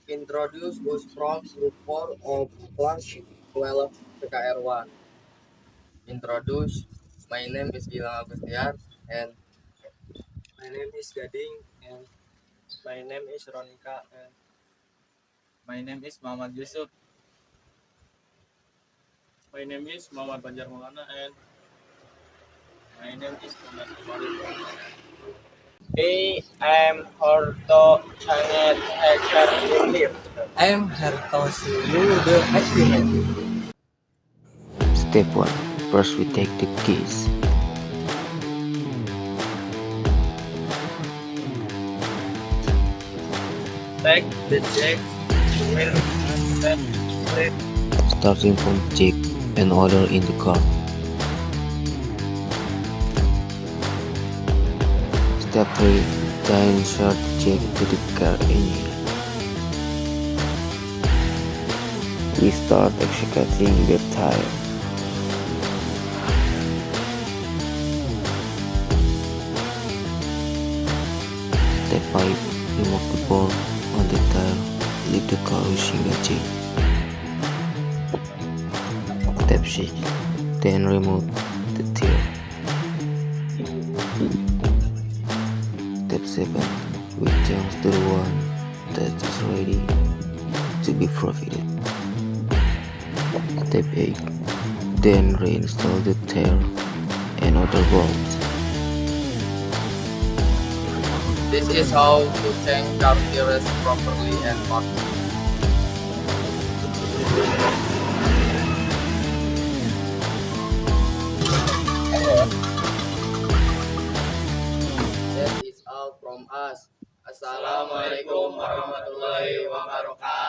Introduce whose prompts group 4 of class 12 PKR1. Introduce. My name is Gilang Agustian and My name is Gading and my name is Ronika and My name is Muhammad Yusuf. my name is Muhammad Banjar Maulana and My name is Muhammad Umarul. I'm Horto Changet Hekar. I'm Hertosiu the Estimate. Step 1. First we take the keys. Take the check will set Starting from check and order in the cart. Step 3. Then insert the check to the car engine. We start extracting the tire. Step 5. Remove the bolt on the tire. Leave the car with single chain. Step 6. Then remove the tire. Step 7. We change the one that is ready to be profited. Step 8. Then reinstall the tire and other bolts. This is how to change car tires properly and fast. That is all from us. Assalamualaikum warahmatullahi wabarakatuh.